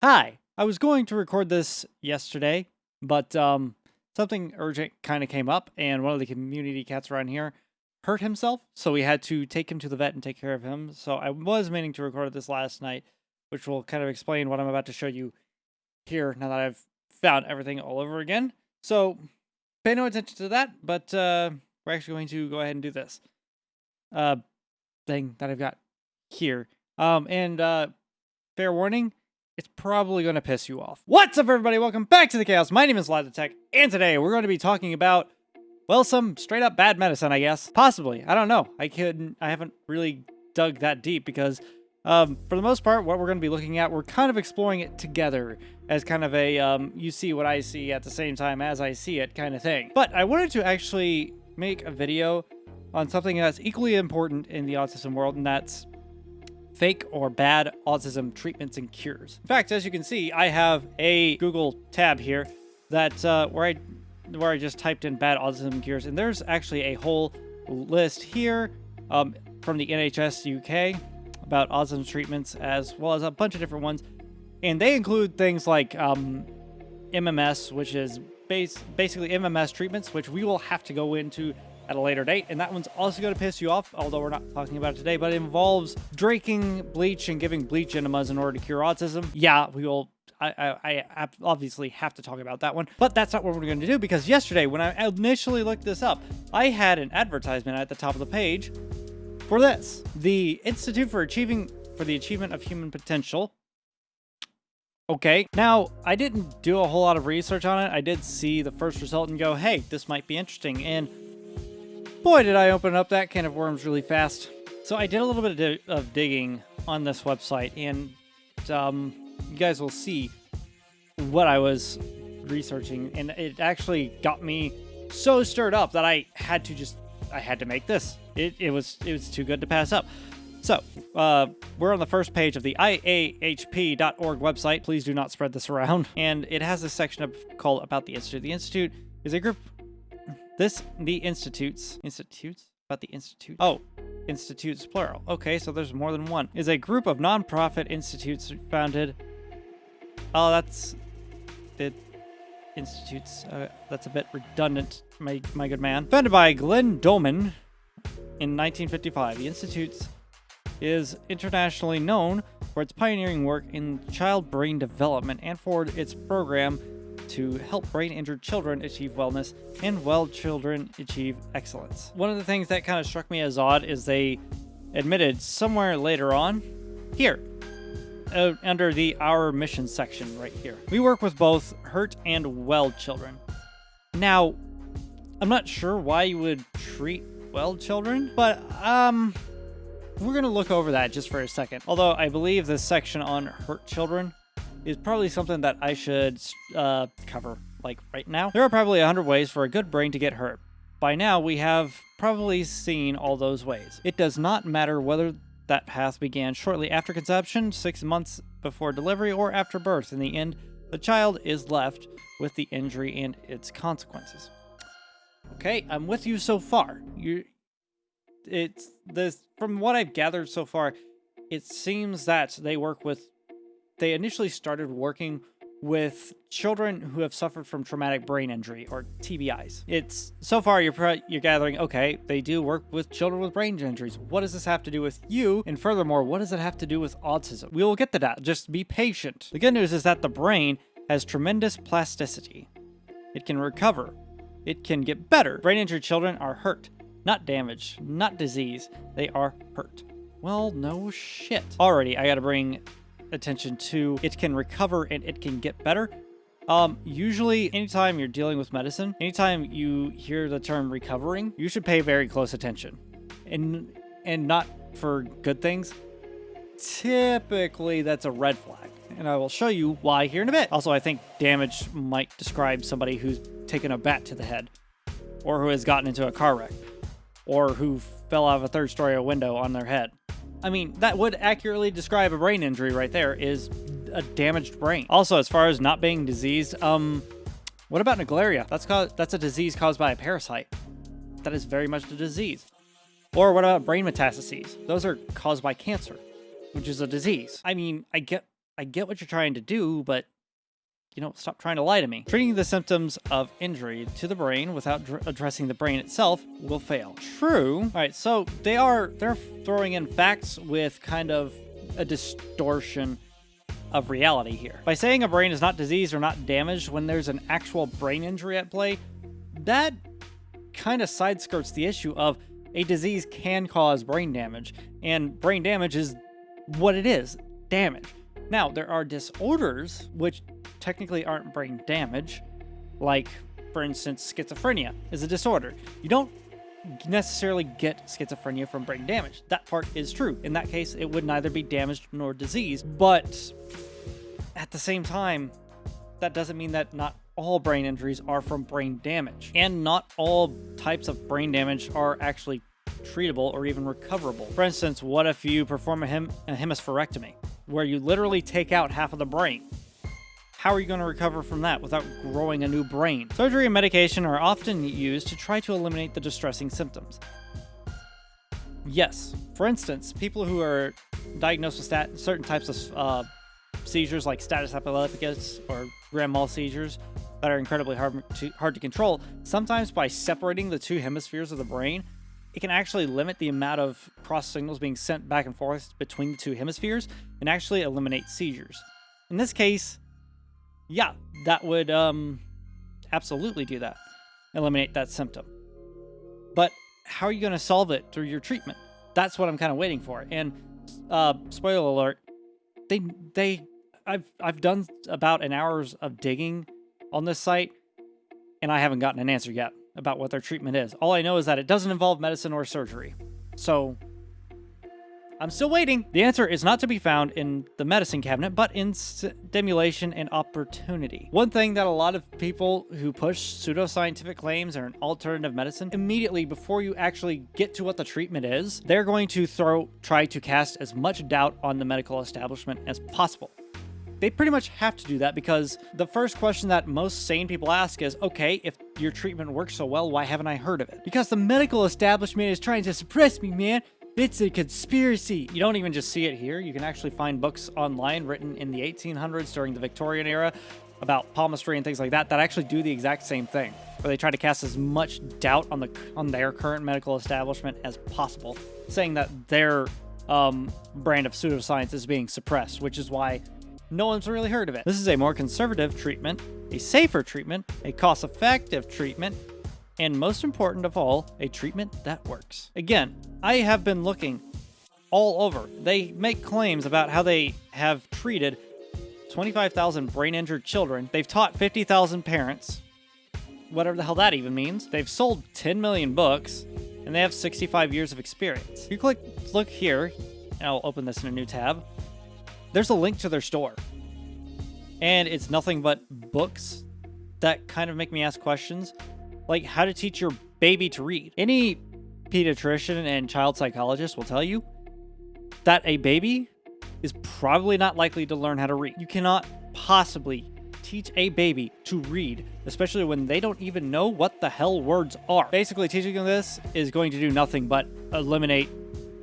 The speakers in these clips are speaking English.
Hi, I was going to record this yesterday, but something urgent kind of came up, and one of the community cats around here hurt himself, so we had to take him to the vet and take care of him. So I was meaning to record this last night, which will kind of explain what I'm about to show you here now that I've found everything all over again. So pay no attention to that, but we're actually going to go ahead and do this thing that I've got here. Fair warning, it's probably going to piss you off. What's up, everybody? Welcome back to the Chaos. My name is vlad, the-tek, and today we're going to be talking about, well, some straight up bad medicine, I guess. Possibly. I don't know. I haven't really dug that deep because, for the most part, what we're going to be looking at, we're kind of exploring it together as kind of a, you see what I see at the same time as I see it kind of thing. But I wanted to actually make a video on something that's equally important in the autism world, and that's fake or bad autism treatments and cures. In fact, as you can see, I have a Google tab here that where I just typed in bad autism cures, and there's actually a whole list here from the NHS UK about autism treatments, as well as a bunch of different ones, and they include things like MMS, which is basically MMS treatments, which we will have to go into at a later date, and that one's also going to piss you off, although we're not talking about it today, but it involves drinking bleach and giving bleach enemas in order to cure autism. Yeah, we will. I obviously have to talk about that one, but that's not what we're going to do, because yesterday, when I initially looked this up, I had an advertisement at the top of the page for this. The Institute for the Achievement of Human Potential. Okay, now, I didn't do a whole lot of research on it. I did see the first result and go, hey, this might be interesting, and boy, did I open up that can of worms really fast. So I did a little bit of digging on this website, and you guys will see what I was researching, and it actually got me so stirred up that I had to make this. It was too good to pass up. So, we're on the first page of the I.A.H.P.org website. Please do not spread this around. And it has a section called About the Institute. The Institute is a group... Institutes plural. Okay, so there's more than one. Is a group of non-profit institutes founded. Oh, that's the institutes. That's a bit redundant, my good man. Founded by Glenn Dolman in 1955. The Institutes is internationally known for its pioneering work in child brain development and for its program to help brain-injured children achieve wellness and well children achieve excellence. One of the things that kind of struck me as odd is they admitted somewhere later on, here, under the Our Mission section right here. We work with both hurt and well children. Now, I'm not sure why you would treat well children, but we're going to look over that just for a second. Although I believe this section on hurt children is probably something that I should cover, like, right now. There are probably 100 ways for a good brain to get hurt. By now, we have probably seen all those ways. It does not matter whether that path began shortly after conception, 6 months before delivery, or after birth. In the end, the child is left with the injury and its consequences. Okay, I'm with you so far. From what I've gathered so far, it seems that they initially started working with children who have suffered from traumatic brain injury, or TBIs. It's so far you're gathering, okay, they do work with children with brain injuries. What does this have to do with you? And furthermore, what does it have to do with autism? We will get to that. Just be patient. The good news is that the brain has tremendous plasticity. It can recover. It can get better. Brain injured children are hurt, not damaged, not disease. They are hurt. Well, no shit. Already, I gotta bring attention to it can recover and it can get better. Usually, anytime you're dealing with medicine, anytime you hear the term recovering, you should pay very close attention. And not for good things. Typically, that's a red flag. And I will show you why here in a bit. Also, I think damage might describe somebody who's taken a bat to the head, or who has gotten into a car wreck, or who fell out of a third-story window on their head. I mean, that would accurately describe a brain injury right there, is a damaged brain. Also, as far as not being diseased, what about Naegleria? That's a disease caused by a parasite. That is very much a disease. Or what about brain metastases? Those are caused by cancer, which is a disease. I mean, I I get what you're trying to do, but stop trying to lie to me. Treating the symptoms of injury to the brain without addressing the brain itself will fail. True. All right, so they're throwing in facts with kind of a distortion of reality here. By saying a brain is not diseased or not damaged when there's an actual brain injury at play, that kind of sideskirts the issue of a disease can cause brain damage, and brain damage is what it is, damage. Now, there are disorders which technically aren't brain damage, like, for instance, schizophrenia is a disorder. You don't necessarily get schizophrenia from brain damage. That part is true. In that case, it would neither be damaged nor diseased, but at the same time, that doesn't mean that not all brain injuries are from brain damage, and not all types of brain damage are actually treatable or even recoverable. For instance, what if you perform a hemispherectomy, where you literally take out half of the brain? How are you going to recover from that without growing a new brain? Surgery and medication are often used to try to eliminate the distressing symptoms. Yes, for instance, people who are diagnosed with certain types of seizures like status epilepticus or grand mal seizures that are incredibly hard to control, sometimes by separating the two hemispheres of the brain, it can actually limit the amount of cross signals being sent back and forth between the two hemispheres and actually eliminate seizures. In this case, yeah, that would absolutely do that. Eliminate that symptom. But how are you going to solve it through your treatment? That's what I'm kind of waiting for. And spoiler alert, I've done about an hour's of digging on this site, and I haven't gotten an answer yet about what their treatment is. All I know is that it doesn't involve medicine or surgery. So I'm still waiting. The answer is not to be found in the medicine cabinet, but in stimulation and opportunity. One thing that a lot of people who push pseudoscientific claims or an alternative medicine, immediately before you actually get to what the treatment is, they're going to try to cast as much doubt on the medical establishment as possible. They pretty much have to do that because the first question that most sane people ask is, okay, if your treatment works so well, why haven't I heard of it? Because the medical establishment is trying to suppress me, man. It's a conspiracy. You don't even just see it here. You can actually find books online written in the 1800s during the Victorian era about palmistry and things like that actually do the exact same thing, where they try to cast as much doubt on their current medical establishment as possible, saying that their brand of pseudoscience is being suppressed, which is why no one's really heard of it. This is a more conservative treatment, a safer treatment, a cost-effective treatment, and most important of all, a treatment that works. Again, I have been looking all over. They make claims about how they have treated 25,000 brain-injured children. They've taught 50,000 parents, whatever the hell that even means. They've sold 10 million books, and they have 65 years of experience. If you look here, and I'll open this in a new tab, there's a link to their store. And it's nothing but books that kind of make me ask questions, like how to teach your baby to read. Any pediatrician and child psychologist will tell you that a baby is probably not likely to learn how to read. You cannot possibly teach a baby to read, especially when they don't even know what the hell words are. Basically, teaching them this is going to do nothing but eliminate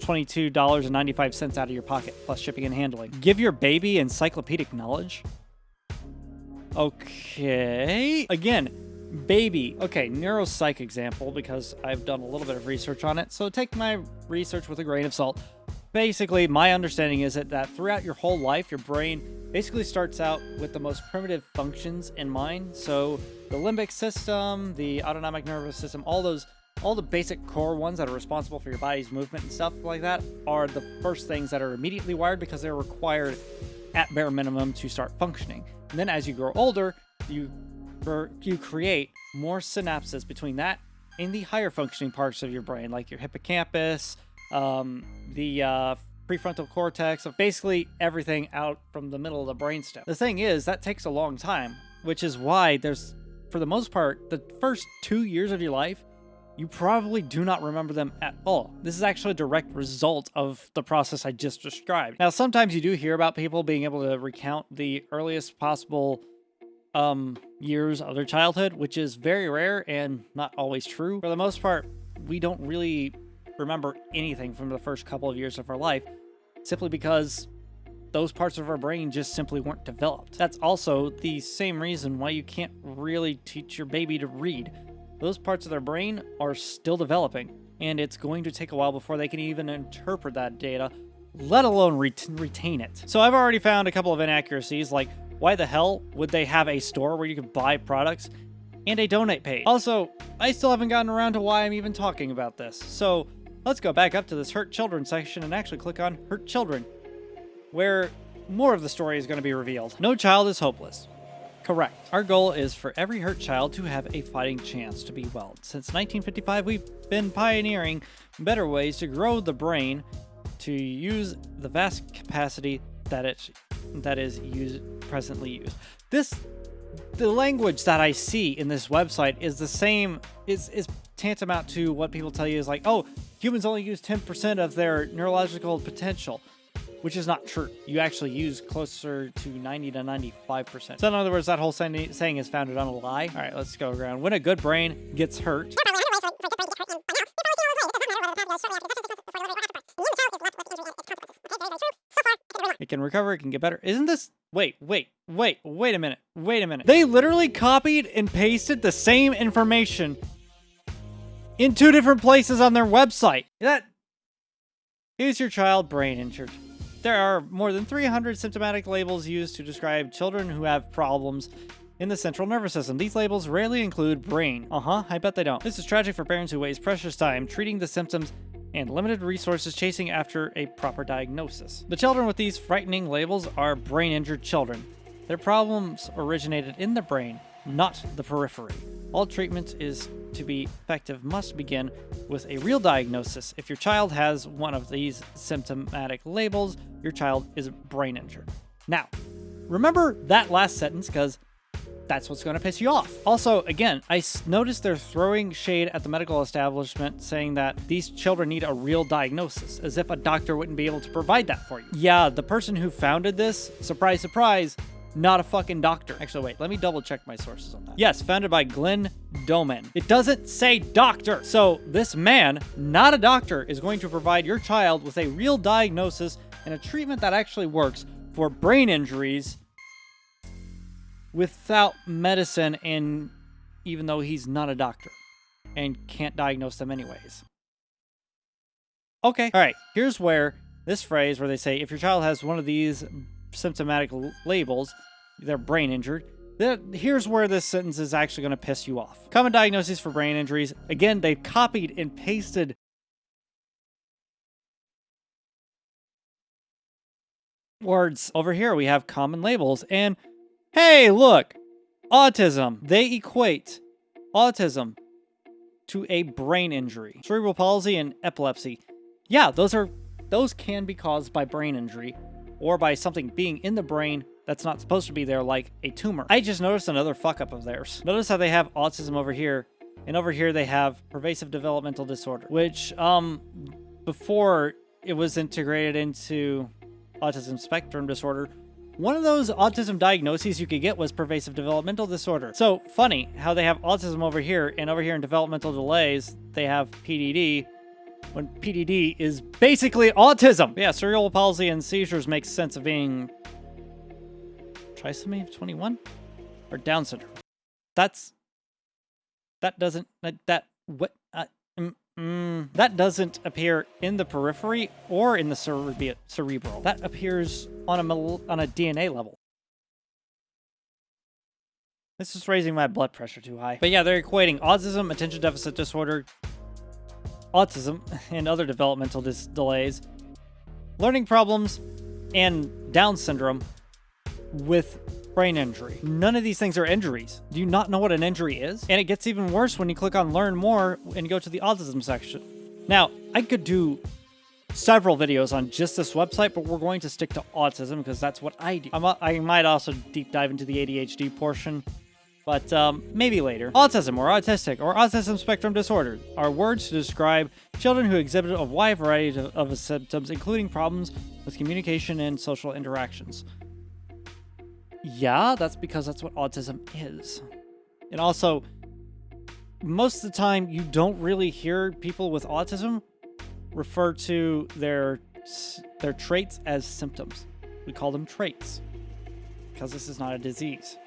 $22.95 out of your pocket, plus shipping and handling. Give your baby encyclopedic knowledge? Okay. Again, baby. Okay, neuropsych example, because I've done a little bit of research on it, so take my research with a grain of salt. Basically, my understanding is that throughout your whole life, your brain basically starts out with the most primitive functions in mind. So the limbic system, the autonomic nervous system, all the basic core ones that are responsible for your body's movement and stuff like that are the first things that are immediately wired because they're required at bare minimum to start functioning. And then as you grow older, you create more synapses between that and the higher functioning parts of your brain, like your hippocampus, the prefrontal cortex, of basically everything out from the middle of the brainstem. The thing is, that takes a long time, which is why for the most part, the first 2 years of your life, you probably do not remember them at all. This is actually a direct result of the process I just described. Now, sometimes you do hear about people being able to recount the earliest possible years of their childhood, which is very rare and not always true. For the most part, we don't really remember anything from the first couple of years of our life, simply because those parts of our brain just simply weren't developed. That's also the same reason why you can't really teach your baby to read. Those parts of their brain are still developing, and it's going to take a while before they can even interpret that data, let alone retain it. So I've already found a couple of inaccuracies, like why the hell would they have a store where you can buy products and a donate page? Also, I still haven't gotten around to why I'm even talking about this. So let's go back up to this Hurt Children section and actually click on Hurt Children, where more of the story is going to be revealed. No child is hopeless. Correct. Our goal is for every hurt child to have a fighting chance to be well. Since 1955, we've been pioneering better ways to grow the brain to use the vast capacity that is presently used. The language that I see in this website is the same, is tantamount to what people tell you is like, oh, humans only use 10% of their neurological potential, which is not true. You actually use closer to 90 to 95%. So in other words, that whole saying is founded on a lie. All right, let's go around. When a good brain gets hurt, it can recover, it can get better. Isn't this... Wait a minute. They literally copied and pasted the same information in 2 different places on their website. Is your child brain injured? There are more than 300 symptomatic labels used to describe children who have problems in the central nervous system. These labels rarely include brain. I bet they don't. This is tragic for parents who waste precious time treating the symptoms and limited resources chasing after a proper diagnosis. The children with these frightening labels are brain-injured children. Their problems originated in the brain, not the periphery. All treatment is to be effective must begin with a real diagnosis. If your child has one of these symptomatic labels, your child is brain injured. Now, remember that last sentence, because that's what's going to piss you off. Also, again, I noticed they're throwing shade at the medical establishment, saying that these children need a real diagnosis, as if a doctor wouldn't be able to provide that for you. Yeah, the person who founded this, surprise, surprise, not a fucking doctor. Actually, wait, let me double check my sources on that. Yes, founded by Glenn Doman. It doesn't say doctor. So this man, not a doctor, is going to provide your child with a real diagnosis and a treatment that actually works for brain injuries without medicine, and even though he's not a doctor and can't diagnose them anyways. Okay, all right, here's where this phrase where they say, if your child has one of these symptomatic labels, they're brain injured, here's where this sentence is actually going to piss you off. Common diagnoses for brain injuries. Again, they copied and pasted words. Over here we have common labels, and hey, look, autism. They equate autism to a brain injury. Cerebral palsy and epilepsy. Yeah, those can be caused by brain injury or by something being in the brain that's not supposed to be there, like a tumor. I just noticed another fuck up of theirs. Notice how they have autism over here, and over here they have pervasive developmental disorder, which before it was integrated into autism spectrum disorder, one of those autism diagnoses you could get was pervasive developmental disorder. So funny how they have autism over here, and over here in developmental delays, they have PDD, when PDD is basically autism. But yeah, cerebral palsy and seizures makes sense of being trisomy 21 or Down syndrome. That doesn't appear in the periphery or in the cerebral. That appears on a DNA level. This is raising my blood pressure too high. But yeah, they're equating autism, attention deficit disorder, autism, and other developmental delays, learning problems, and Down syndrome with brain injury. None of these things are injuries. Do you not know what an injury is? And it gets even worse when you click on Learn More and go to the autism section. Now, I could do several videos on just this website, but we're going to stick to autism because that's what I do. I might also deep dive into the ADHD portion, but maybe later. Autism or autistic or autism spectrum disorder are words to describe children who exhibit a wide variety of symptoms, including problems with communication and social interactions. Yeah, that's because that's what autism is. And also, most of the time, you don't really hear people with autism refer to their traits as symptoms. We call them traits, because this is not a disease.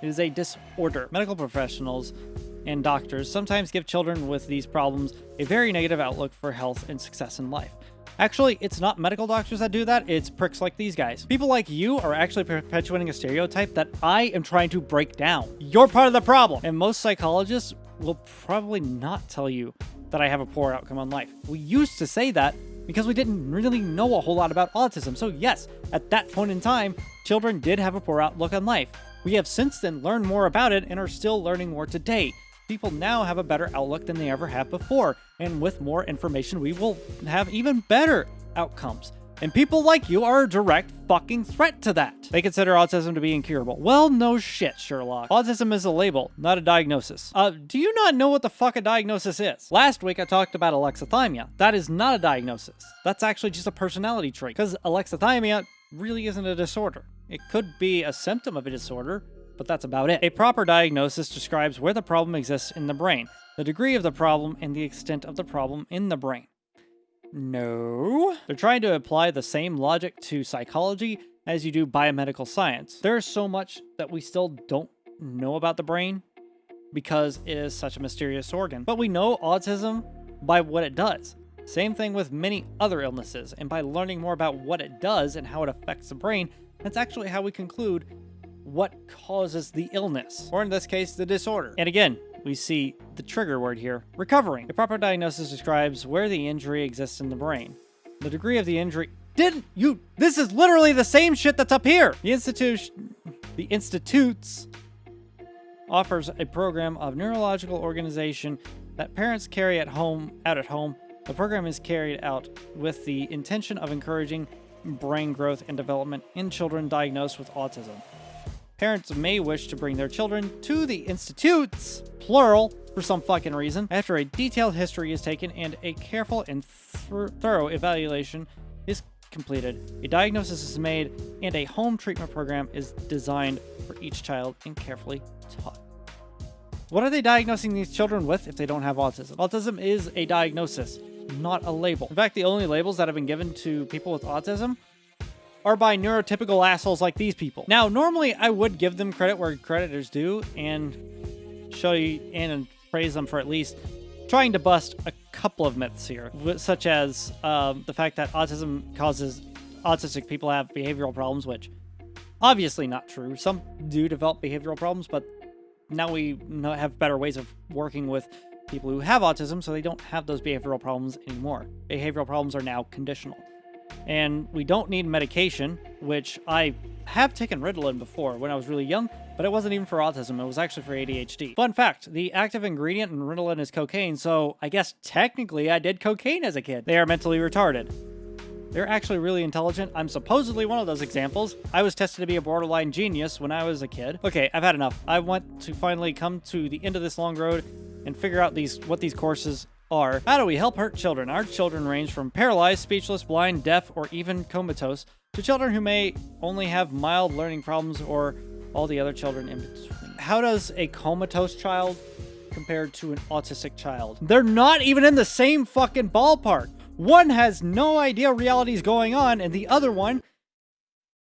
It is a disorder. Medical professionals and doctors sometimes give children with these problems a very negative outlook for health and success in life. Actually, it's not medical doctors that do that, it's pricks like these guys. People like you are actually perpetuating a stereotype that I am trying to break down. You're part of the problem. And most psychologists will probably not tell you that I have a poor outcome on life. We used to say that because we didn't really know a whole lot about autism. So yes, at that point in time, children did have a poor outlook on life. We have since then learned more about it and are still learning more today. People now have a better outlook than they ever have before, and with more information, we will have even better outcomes. And people like you are a direct fucking threat to that. They consider autism to be incurable. Well, no shit, Sherlock. Autism is a label, not a diagnosis. Do you not know what the fuck a diagnosis is? Last week, I talked about alexithymia. That is not a diagnosis. That's actually just a personality trait, because alexithymia really isn't a disorder. It could be a symptom of a disorder, but that's about it. A proper diagnosis describes where the problem exists in the brain, the degree of the problem, and the extent of the problem in the brain. No. They're trying to apply the same logic to psychology as you do biomedical science. There's so much that we still don't know about the brain because it is such a mysterious organ. But we know autism by what it does. Same thing with many other illnesses, and by learning more about what it does and how it affects the brain, that's actually how we conclude what causes the illness, or in this case, the disorder. And again, we see the trigger word here, recovering. A proper diagnosis describes where the injury exists in the brain. The degree of the injury... This is literally the same shit that's up here! The Institutes offers a program of neurological organization that parents carry out at home. The program is carried out with the intention of encouraging brain growth and development in children diagnosed with autism. Parents may wish to bring their children to the institutes, plural, for some fucking reason, after a detailed history is taken and a careful and thorough evaluation is completed. A diagnosis is made and a home treatment program is designed for each child and carefully taught. What are they diagnosing these children with if they don't have autism? Autism is a diagnosis, not a label. In fact, the only labels that have been given to people with autism are by neurotypical assholes like these people. Now, normally I would give them credit where credit is due and show you and praise them for at least trying to bust a couple of myths here, such as the fact that autism causes autistic people have behavioral problems, which obviously not true. Some do develop behavioral problems, but now we have better ways of working with people who have autism, so they don't have those behavioral problems anymore. Behavioral problems are now conditional. And we don't need medication, which I have taken Ritalin before when I was really young, but it wasn't even for autism. It was actually for ADHD. Fun fact, the active ingredient in Ritalin is cocaine, so I guess technically I did cocaine as a kid. They are mentally retarded. They're actually really intelligent. I'm supposedly one of those examples. I was tested to be a borderline genius when I was a kid. Okay, I've had enough. I want to finally come to the end of this long road and figure out what these courses are. How do we help hurt children? Our children range from paralyzed, speechless, blind, deaf, or even comatose to children who may only have mild learning problems or all the other children in between. How does a comatose child compare to an autistic child? They're not even in the same fucking ballpark. One has no idea reality's going on, and the other one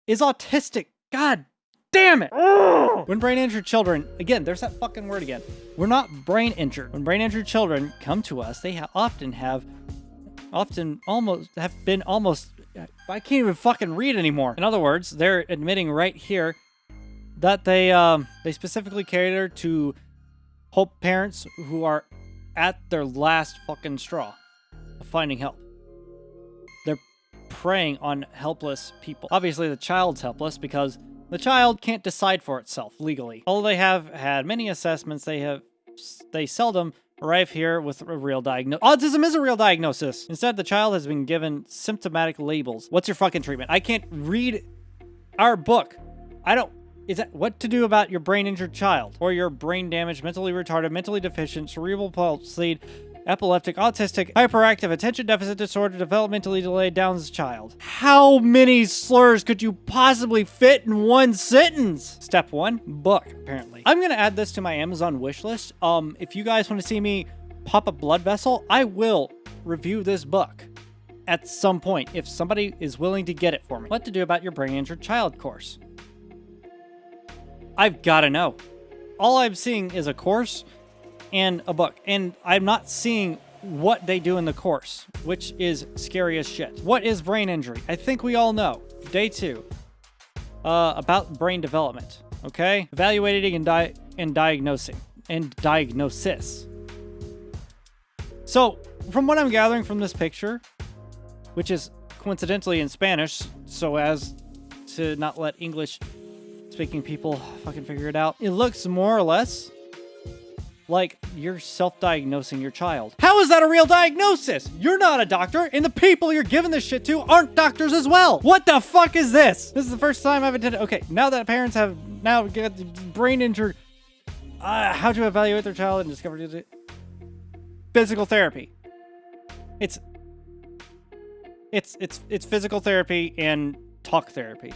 is autistic. God damn it! When brain-injured children, again, there's that fucking word again. We're not brain-injured. When brain-injured children come to us, they often almost have been almost, I can't even fucking read anymore. In other words, they're admitting right here that they specifically cater to hope parents who are at their last fucking straw of finding help. They're preying on helpless people. Obviously, the child's helpless because the child can't decide for itself legally. Although they have had many assessments, they seldom arrive here with a real diagnosis. Autism is a real diagnosis. Instead, the child has been given symptomatic labels. What's your fucking treatment? I can't read our book. Is that what to do about your brain-injured child? Or your brain-damaged, mentally retarded, mentally deficient, cerebral palsy, epileptic, autistic, hyperactive, attention deficit disorder, developmentally delayed Down's child. How many slurs could you possibly fit in one sentence? Step 1, book, apparently. I'm gonna add this to my Amazon wish list. If you guys want to see me pop a blood vessel, I will review this book. at some point if somebody is willing to get it for me. What to do about your brain injured child course. I've got to know. All I'm seeing is a course and a book, and I'm not seeing what they do in the course, which is scary as shit. What is brain injury? I think we all know. Day 2. About brain development. Okay? Evaluating and diagnosing. And diagnosis. So, from what I'm gathering from this picture, which is coincidentally in Spanish, so as to not let English-speaking people fucking figure it out, it looks more or less like you're self-diagnosing your child. How is that a real diagnosis? You're not a doctor, and the people you're giving this shit to aren't doctors as well. What the fuck is this? This is the first time I've attended. Okay, now that parents have now got brain injured, how to evaluate their child and discover physical therapy. It's physical therapy and talk therapy.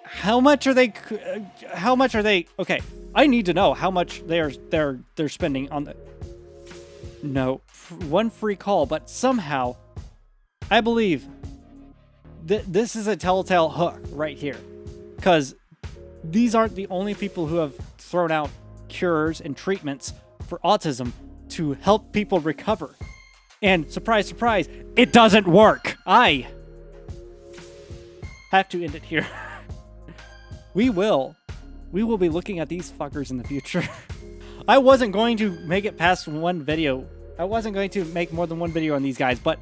How much are they? Okay, I need to know how much they're spending on the. No, one free call, but somehow, I believe this is a telltale hook right here, because these aren't the only people who have thrown out cures and treatments for autism to help people recover. And surprise, surprise, it doesn't work. I have to end it here. We will be looking at these fuckers in the future. I wasn't going to make it past one video. I wasn't going to make more than one video on these guys, but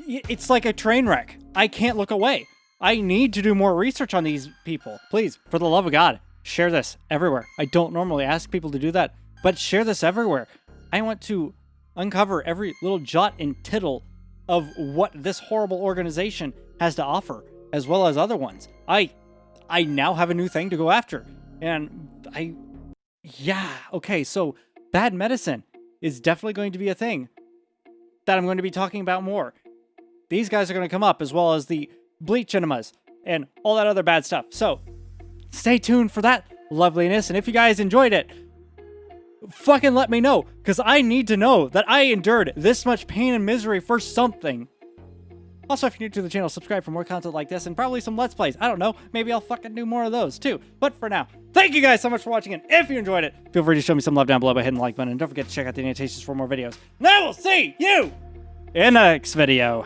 it's like a train wreck. I can't look away. I need to do more research on these people. Please, for the love of God, share this everywhere. I don't normally ask people to do that, but share this everywhere. I want to uncover every little jot and tittle of what this horrible organization has to offer, as well as other ones. I now have a new thing to go after. And okay, so bad medicine is definitely going to be a thing that I'm going to be talking about more. These guys are going to come up, as well as the bleach enemas and all that other bad stuff. So stay tuned for that loveliness. And if you guys enjoyed it, fucking let me know, because I need to know that I endured this much pain and misery for something. Also, if you're new to the channel, subscribe for more content like this and probably some Let's Plays. I don't know. Maybe I'll fucking do more of those too. But for now, thank you guys so much for watching. And if you enjoyed it, feel free to show me some love down below by hitting the like button. And don't forget to check out the annotations for more videos. And I will see you in the next video.